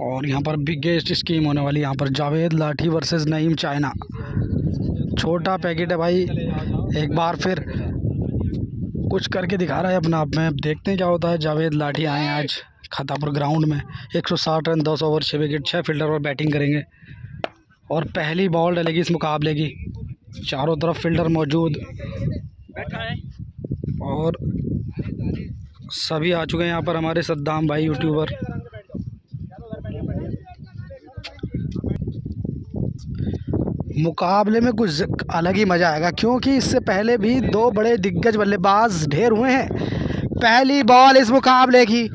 और यहाँ पर बिगेस्ट स्कीम होने वाली, यहाँ पर जावेद लाठी वर्सेस नईम चाइना। छोटा पैकेट है भाई, एक बार फिर कुछ करके दिखा रहा है अपना आप में। देखते हैं क्या होता है। जावेद लाठी आए हैं आज खतापुर ग्राउंड में। 160 रन, 200 ओवर, 6 विकेट, 6 फील्डर पर बैटिंग करेंगे और पहली बॉल डलेगी इस मुकाबले की। चारों तरफ फील्डर मौजूद और सभी आ चुके हैं यहाँ पर हमारे सद्दाम भाई यूट्यूबर। मुकाबले में कुछ अलग ही मज़ा आएगा क्योंकि इससे पहले भी 2 बड़े दिग्गज बल्लेबाज ढेर हुए हैं। पहली बॉल इस मुकाबले की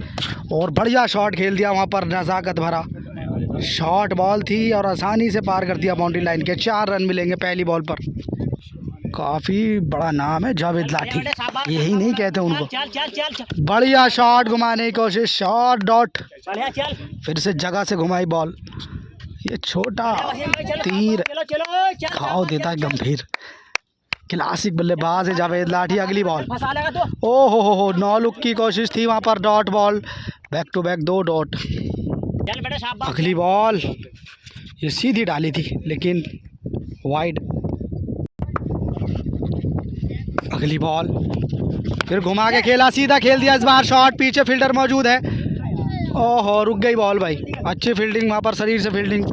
और बढ़िया शॉट खेल दिया वहाँ पर, नज़ाकत भरा शॉट बॉल थी और आसानी से पार कर दिया बाउंड्री लाइन के। 4 रन मिलेंगे पहली बॉल पर। काफ़ी बड़ा नाम है जावेद लाठी, यही नहीं कहते उनको। बढ़िया शॉट घुमाने की कोशिश, शॉट डॉट, फिर से जगह से घुमाई बॉल। ये छोटा तीर खाओ देता है गंभीर। क्लासिक बल्लेबाज है जावेद लाठी। अगली बॉल, ओ हो 9 लुक की कोशिश थी वहाँ पर, dot ball, back to back 2 dot. अगली बॉल ये सीधी डाली थी लेकिन वाइड। अगली बॉल फिर घुमा के खेला, सीधा खेल दिया इस बार शॉट, पीछे फील्डर मौजूद है। ओहो रुक गई बॉल भाई। अच्छी फील्डिंग वहाँ पर, शरीर से फील्डिंग।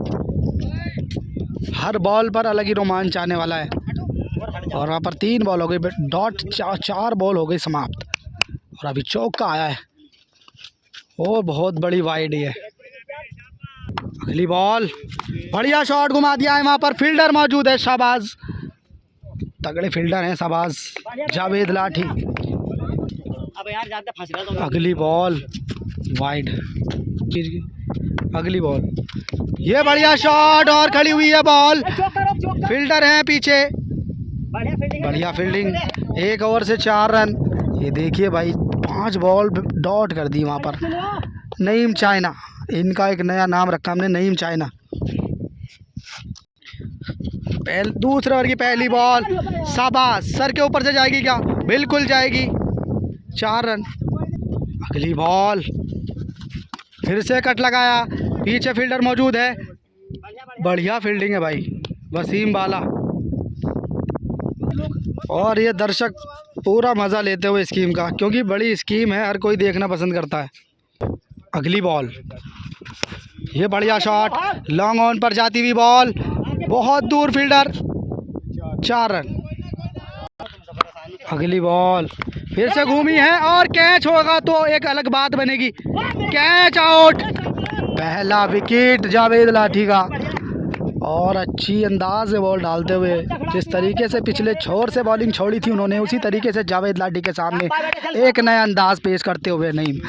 हर बॉल पर अलग ही रोमांच आने वाला है। और वहाँ पर 3 बॉल हो गई डॉट, 4 बॉल हो गई समाप्त और अभी चौका आया है और बहुत बड़ी वाइड है। अगली बॉल, बढ़िया शॉट घुमा दिया है वहाँ पर, फील्डर मौजूद है। शाबाज, तगड़े फील्डर हैं शाबाज जावेद लाठी। अगली बॉल वाइड। अगली बॉल, ये बढ़िया शॉट और खड़ी हुई है बॉल, फील्डर हैं पीछे। बढ़िया फील्डिंग, 1 ओवर से 4 रन। ये देखिए भाई 5 बॉल डॉट कर दी वहाँ पर। नईम चाइना, इनका एक नया नाम रखा हमने, नईम चाइना। दूसरे ओवर की पहली बॉल, शाबाश, सर के ऊपर से जाएगी क्या? बिल्कुल जाएगी, 4 रन। अगली बॉल, फिर से कट लगाया, पीछे फील्डर मौजूद है। बढ़िया फील्डिंग है भाई वसीम बाला। और ये दर्शक पूरा मज़ा लेते हुए स्कीम का, क्योंकि बड़ी स्कीम है, हर कोई देखना पसंद करता है। अगली बॉल, ये बढ़िया शॉट, लॉन्ग ऑन पर जाती हुई बॉल, बहुत दूर फील्डर, 4 रन। अगली बॉल फिर से घूमी है और कैच होगा तो एक अलग बात बनेगी। कैच आउट, पहला विकेट जावेद लाठी का। और अच्छी अंदाज से बॉल डालते हुए, जिस तरीके से पिछले छोर से बॉलिंग छोड़ी थी उन्होंने, उसी तरीके से जावेद लाठी के सामने एक नया अंदाज पेश करते हुए नईम।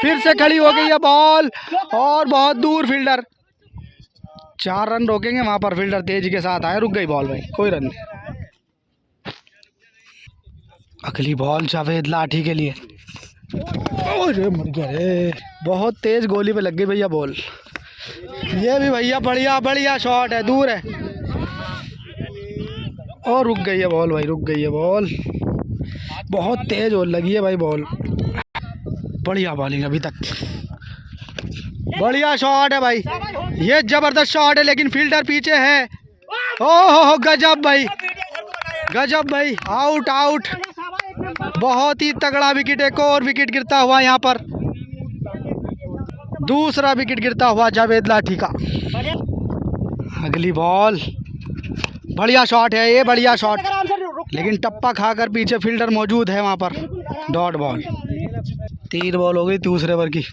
फिर से खड़ी हो गई है बॉल और बहुत दूर फील्डर, 4 रन रोकेंगे वहाँ पर। फील्डर तेजी के साथ आया, रुक गई बॉल भाई, कोई रन नहीं। अगली बॉल जावेद लाठी के लिए, अरे मर गया रे, बहुत तेज गोली पे लग गई भैया बॉल। ये भी भैया बढ़िया बढ़िया शॉट है, दूर है और रुक गई है बॉल भाई, रुक गई है बॉल, बहुत तेज और लगी है भाई बॉल। बढ़िया बॉलिंग अभी तक, बढ़िया शॉट है भाई, ये जबरदस्त शॉट है लेकिन फील्डर पीछे है। ओहो गजब भाई, गजब भाई, आउट आउट, बहुत ही तगड़ा विकेट। एक और विकेट गिरता हुआ यहाँ पर, दूसरा विकेट गिरता हुआ जावेद लाठी का। अगली बॉल, बढ़िया शॉट है ये, बढ़िया शॉट, लेकिन टप्पा खाकर पीछे फील्डर मौजूद है वहाँ पर। डॉट बॉल, 3 बॉल हो गई दूसरे ओवर की।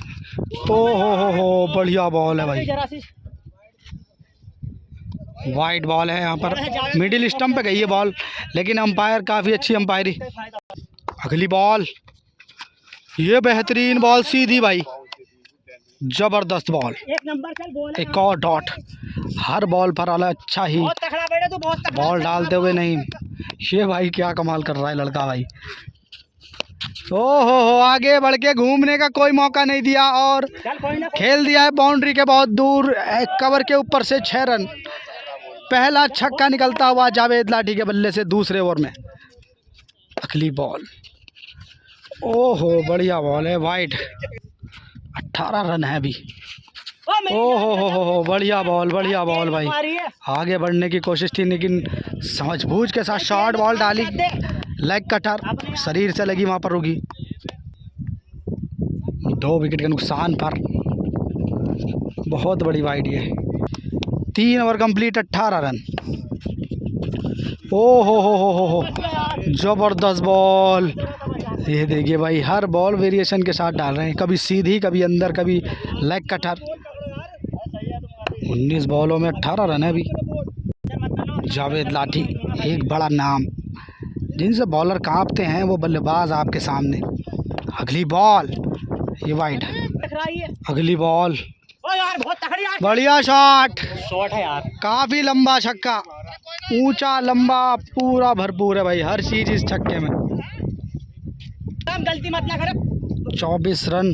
ओ हो बढ़िया बॉल है भाई, वाइड बॉल है यहाँ पर, मिडिल स्टंप पे गई है बॉल, लेकिन अंपायर काफ़ी अच्छी अंपायरी। अगली बॉल, ये बेहतरीन बॉल, सीधी भाई, जबरदस्त बॉल, एक और डॉट। हर बॉल पर अच्छा ही बॉल डालते हुए नहीं, ये भाई क्या कमाल कर रहा है लड़का भाई। हो आगे बढ़ के घूमने का कोई मौका नहीं दिया और खेल दिया है बाउंड्री के बहुत दूर, कवर के ऊपर से 6 रन। पहला छक्का निकलता हुआ जावेद लाठी के बल्ले से दूसरे ओवर में। अगली बॉल, ओहो बढ़िया बॉल है, वाइड, 18 रन है अभी। हो, बढ़िया बॉल भाई। आगे बढ़ने की कोशिश थी लेकिन समझबूझ के साथ शॉर्ट बॉल डाली, लेग कटर शरीर से लगी, वहाँ पर रुकी। 2 विकेट के नुकसान पर बहुत बड़ी वाइड ये। 3 ओवर कंप्लीट, 18 रन। हो, जबरदस्त बॉल। ये देखिए भाई, हर बॉल वेरिएशन के साथ डाल रहे हैं, कभी सीधी, कभी अंदर, कभी लेग कटर। 19 बॉलों में 18 रन है अभी। जावेद लाठी एक बड़ा नाम, जिनसे बॉलर कांपते हैं वो बल्लेबाज आपके सामने। अगली बॉल, ये वाइड। अगली बॉल, बढ़िया शॉट है यार, काफी लंबा छक्का, ऊंचा लंबा पूरा भरपूर है भाई, हर चीज इस छक्के में। गलती मत ना करे। 24 रन।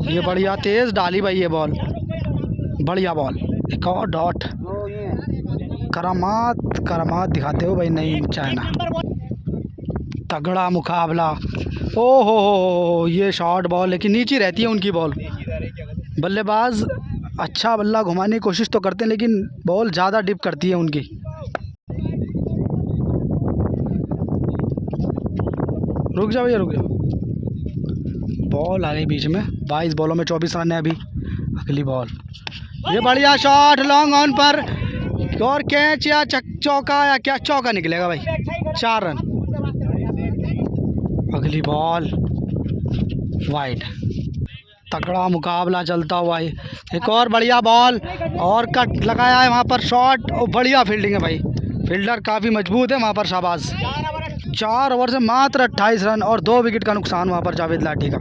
ये बढ़िया तेज डाली भाई ये बॉल, बढ़िया बॉल। एक और डॉट, करामात दिखाते हो भाई नहीं चाइना। तगड़ा मुकाबला। हो, ये शॉर्ट बॉल लेकिन नीचे रहती है उनकी बॉल। बल्लेबाज अच्छा बल्ला घुमाने की कोशिश तो करते हैं लेकिन बॉल ज़्यादा डिप करती है उनकी। रुक जाओ भैया, रुक जाओ। बॉल आ गई बीच में। 22 बॉलों में 24 रन है अभी। अगली बॉल, ये बढ़िया शॉट लॉन्ग ऑन पर, और कैच या चौका, या क्या चौका निकलेगा भाई। 4 रन। अगली बॉल वाइड। तगड़ा मुकाबला चलता हुआ है। एक और बढ़िया बॉल, और कट लगाया है वहाँ पर शॉट, और बढ़िया फील्डिंग है भाई, फील्डर काफ़ी मजबूत है वहाँ पर, शाबाश। 4 ओवर से मात्र 28 रन और 2 विकेट का नुकसान वहाँ पर जावेद लाठी का।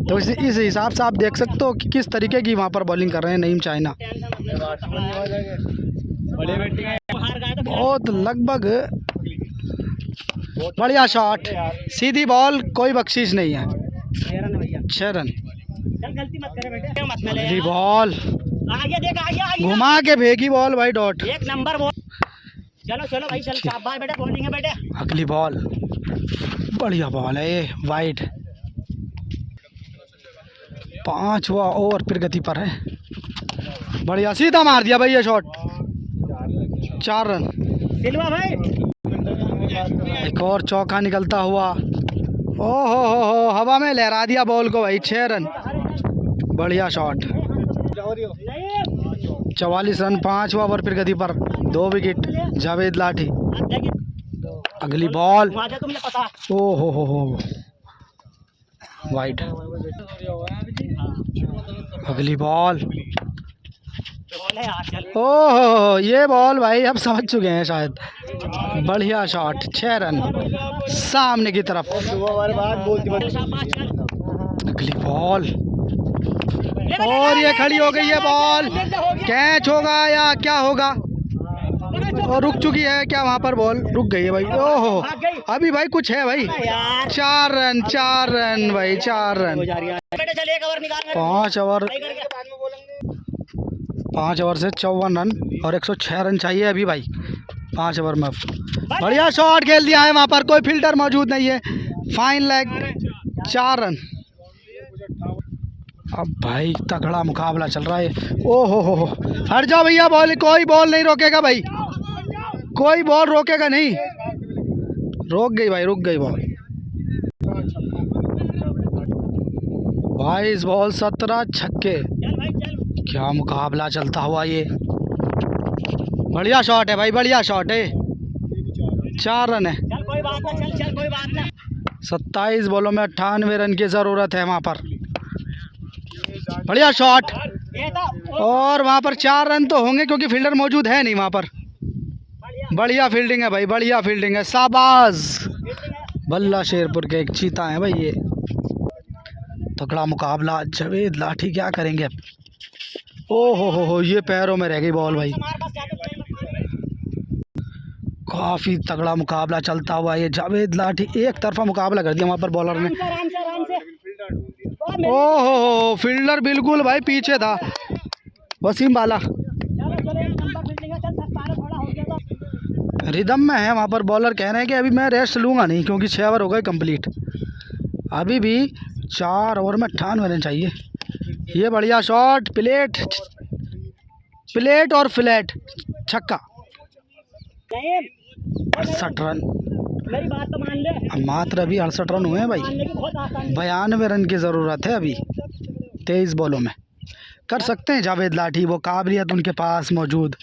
तो इस हिसाब से आप देख सकते हो कि किस तरीके की वहाँ पर बॉलिंग कर रहे हैं नईम चाइना। बहुत लगभग बढ़िया शॉट, सीधी बॉल, कोई बख्शीश नहीं है। 6 रन। अगली बॉल, घुमा के भेगी बॉल भाई, डॉट। एक नंबर बॉल। चलो भाई, चल शाबाश बेटा, बॉलिंग है बेटे। अगली बॉल, बढ़िया बॉल है ये, वाइड। 5वां ओवर फिर गति पर है, बढ़िया सीधा मार दिया भाई ये शॉट। 4 रन। सिल्वा भाई, एक और चौका निकलता हुआ, हो, हवा में लहरा दिया बॉल को भाई। 6 रन, बढ़िया शॉट। 44 रन, 5वां ओवर फिर गति पर, 2 विकेट जावेद लाठी। अगली बॉल, हो, वाइड। अगली बॉल, ओहो, ये बॉल भाई अब समझ चुके हैं शायद, बढ़िया शॉट। 6 रन सामने की तरफ। अगली बॉल, और ये खड़ी हो गई है बॉल, कैच होगा या क्या होगा, और रुक चुकी है क्या वहाँ पर, बॉल रुक गई है भाई। ओहो, अभी भाई कुछ है भाई। 4 रन भाई, 4 रन। 5 ओवर से 54 रन और 106 रन चाहिए अभी भाई 5 ओवर में। बढ़िया शॉट खेल दिया है वहाँ पर, कोई फील्डर मौजूद नहीं है, फाइन लेग। 4 रन। अब भाई तगड़ा मुकाबला चल रहा है। ओहो, हट जाओ भैया, बॉल, कोई बॉल नहीं रोकेगा भाई, कोई बॉल रोकेगा नहीं। रुक गई भाई, रुक गई बॉल। 22 बॉल 17 छक्के, क्या मुकाबला चलता हुआ ये। बढ़िया शॉट है भाई, बढ़िया शॉट है। 4 रन है। 27 बॉलों में 98 रन की ज़रूरत है वहाँ पर। बढ़िया शॉट, और वहाँ पर 4 रन तो होंगे क्योंकि फील्डर मौजूद है नहीं वहाँ पर। बढ़िया फील्डिंग है भाई, बढ़िया फील्डिंग है, शाबाश। बल्ला शेरपुर के एक चीता है भाई ये। तगड़ा मुकाबला, जावेद लाठी क्या करेंगे अब। ओहो, ये पैरों में रह गई बॉल भाई। काफ़ी तगड़ा मुकाबला चलता हुआ ये। जावेद लाठी एक तरफा मुकाबला कर दिया वहाँ पर बॉलर ने। ओहो, फील्डर बिल्कुल भाई पीछे था, वसीम बाला रिदम में है वहाँ पर। बॉलर कह रहे हैं कि अभी मैं रेस्ट लूँगा नहीं क्योंकि 6 ओवर हो गए कंप्लीट, अभी भी 4 ओवर में 98 रन चाहिए। ये बढ़िया शॉट, प्लेट प्लेट और फ्लैट, छक्का। नहीं 68 रन। मेरी बात तो मान ले, मात्र अभी 68 रन हुए हैं भाई। मानने की बहुत आसान है। 92 रन की ज़रूरत है अभी 23 बॉलों में। कर सकते हैं जावेद लाठी, वो काबिलियत उनके पास मौजूद।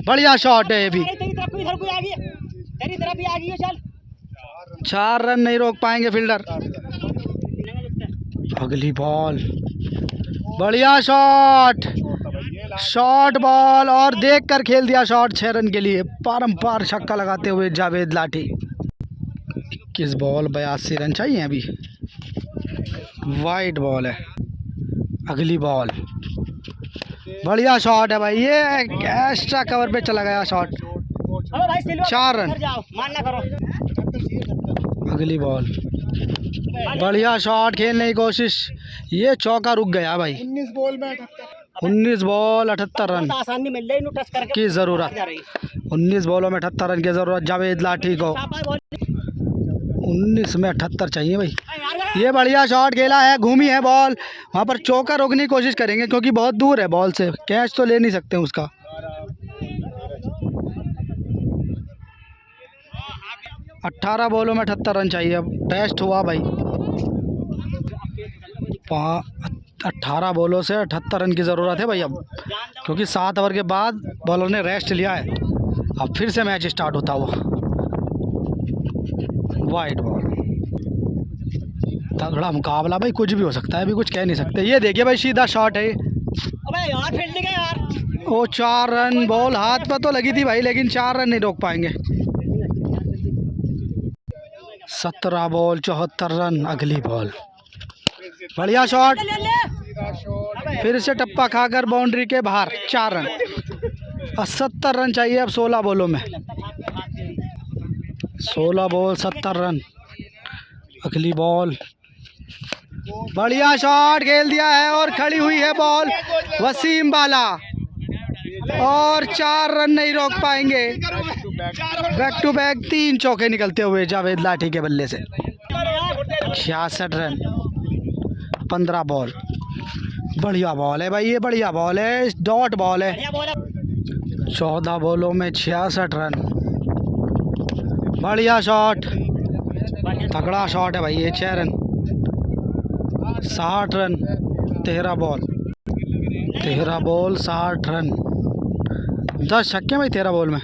बढ़िया शॉट है ये भी। अरे तेरी तरफ कोई इधर कोई आ गई है, तेरी तरफ ही आ गई है, चल 4 रन नहीं रोक पाएंगे फील्डर। अगली बॉल, बढ़िया शॉट, शॉट बॉल और देख कर खेल दिया शॉट 6 रन के लिए। पारंपार छक्का लगाते हुए जावेद लाठी। 21 बॉल 82 रन चाहिए अभी। वाइड बॉल है। अगली बॉल, बढ़िया शॉट है भाई, ये एक्स्ट्रा कवर पे चला गया शॉट। अबे भाई सिल्वर 4 रन। घर जाओ, मानना करो। अगली बॉल, बढ़िया शॉट खेलने की कोशिश, ये चौका रुक गया भाई। 19 बॉल 78 रन बहुत आसानी मिल रही, टच करके की ज़रूरत। जा रही। 19 बॉलों में 78 रन की ज़रूरत जावेद लाठी को। शाबाश बॉल। 19 में 78 चाहिए भाई। ये बढ़िया शॉट खेला है, घूमी है बॉल, वहाँ पर चौका रोकने की कोशिश करेंगे क्योंकि बहुत दूर है बॉल से, कैच तो ले नहीं सकते उसका। 18 बॉलों में 78 रन चाहिए। अब टेस्ट हुआ भाई। 18 बॉलों से 78 रन की ज़रूरत है भाई अब, क्योंकि 7 ओवर के बाद बॉलर ने रेस्ट लिया है। अब फिर से मैच स्टार्ट होता हुआ। वाइड बॉल, तगड़ा मुकाबला भाई, कुछ भी हो सकता है, अभी कुछ कह नहीं सकते। ये देखिए भाई, सीधा शॉट है। अबे यार फील्डिंग है यार। वो 4 रन, बॉल हाथ पर तो लगी थी भाई, लेकिन 4 रन नहीं रोक पाएंगे। 17 बॉल 74 रन। अगली बॉल, बढ़िया शॉट, फिर से टप्पा खाकर बाउंड्री के बाहर, 4 रन। और 70 रन चाहिए अब 16 बॉलों में। 16 बॉल 70 रन। अगली बॉल, बढ़िया शॉट खेल दिया है और खड़ी हुई है बॉल वसीम बाला, और 4 रन नहीं रोक पाएंगे। बैक टू बैक 3 चौके निकलते हुए जावेद लाठी के बल्ले से। 66 रन 15 बॉल। बढ़िया बॉल है भाई, ये बढ़िया बॉल है, डॉट बॉल है। 14 बॉलों में 66 रन। बढ़िया शॉट, तगड़ा शॉट है भाई, ये 6 रन। 60 run 13 ball 60 run. 10 छक्के भाई 13 बॉल में।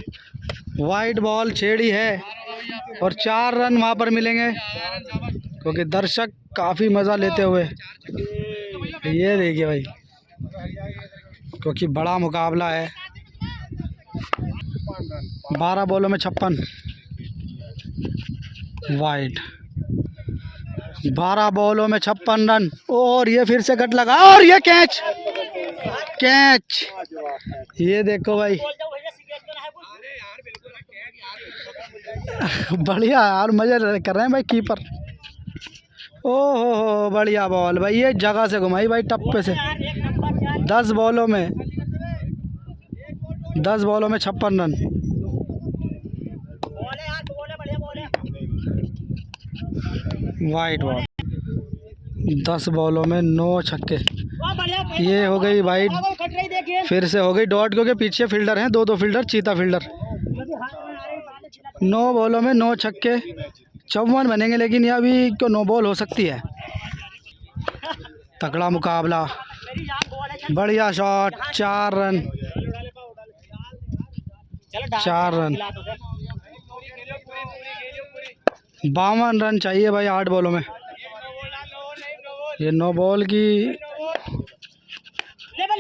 वाइड बॉल छेड़ी है और 4 रन वहाँ पर मिलेंगे, क्योंकि दर्शक काफ़ी मज़ा लेते हुए। ये देखिए भाई, क्योंकि बड़ा मुकाबला है। 12 बॉलों में 56 वाइड। 12 बॉलों में 56 रन, और ये फिर से कट लगा, और ये कैच, कैच। ये देखो भाई, बढ़िया यार, मजे कर रहे हैं भाई कीपर। ओहो बढ़िया बॉल भाई, ये जगह से घुमाई भाई, टप्पे से। 10 बॉलों में 56 रन। वाइड बॉल, 10 बॉलों में 9 छक्के। ये हो गई वाइड, फिर से हो गई डॉट, क्योंकि पीछे फील्डर हैं, 2 फील्डर, चीता फील्डर। 9 बॉलों में 9 छक्के, 54 बनेंगे, लेकिन यह अभी क्यों 9 बॉल हो सकती है। तगड़ा मुकाबला, बढ़िया शॉट, 4 रन 4 रन। 52 रन चाहिए भाई 8 बॉलों में। ये 9 बॉल की,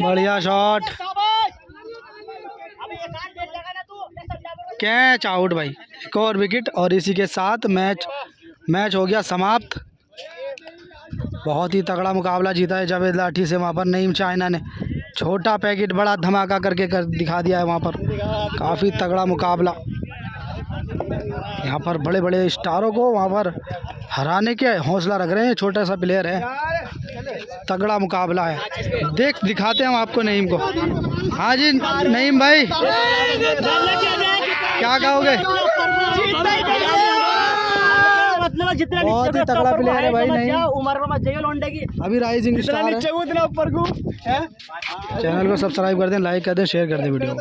बढ़िया शॉट, कैच आउट भाई, एक और विकेट, और इसी के साथ मैच हो गया समाप्त। बहुत ही तगड़ा मुकाबला जीता है जावेद लाठी से वहाँ पर नईम चाइना ने। छोटा पैकेट बड़ा धमाका करके दिखा दिया है वहाँ पर। काफ़ी तगड़ा मुकाबला, यहाँ पर बड़े बड़े स्टारों को वहाँ पर हराने के हौसला रख रहे हैं, छोटा सा प्लेयर है। तगड़ा मुकाबला है, दिखाते हैं हम आपको नईम को। हाँ जी नईम भाई, क्या कहोगे? मतलब जितना बहुत ही नीचे तगड़ा ऊपर को player है height भाई, मत नहीं। जाओ, उम्र में मत जाइए लौंडे की। अभी राइजिंग जितना स्टार है। नीचे को उतना ऊपर को। चैनल को सब्सक्राइब कर दें, लाइक कर दें, शेयर कर दें वीडियो को।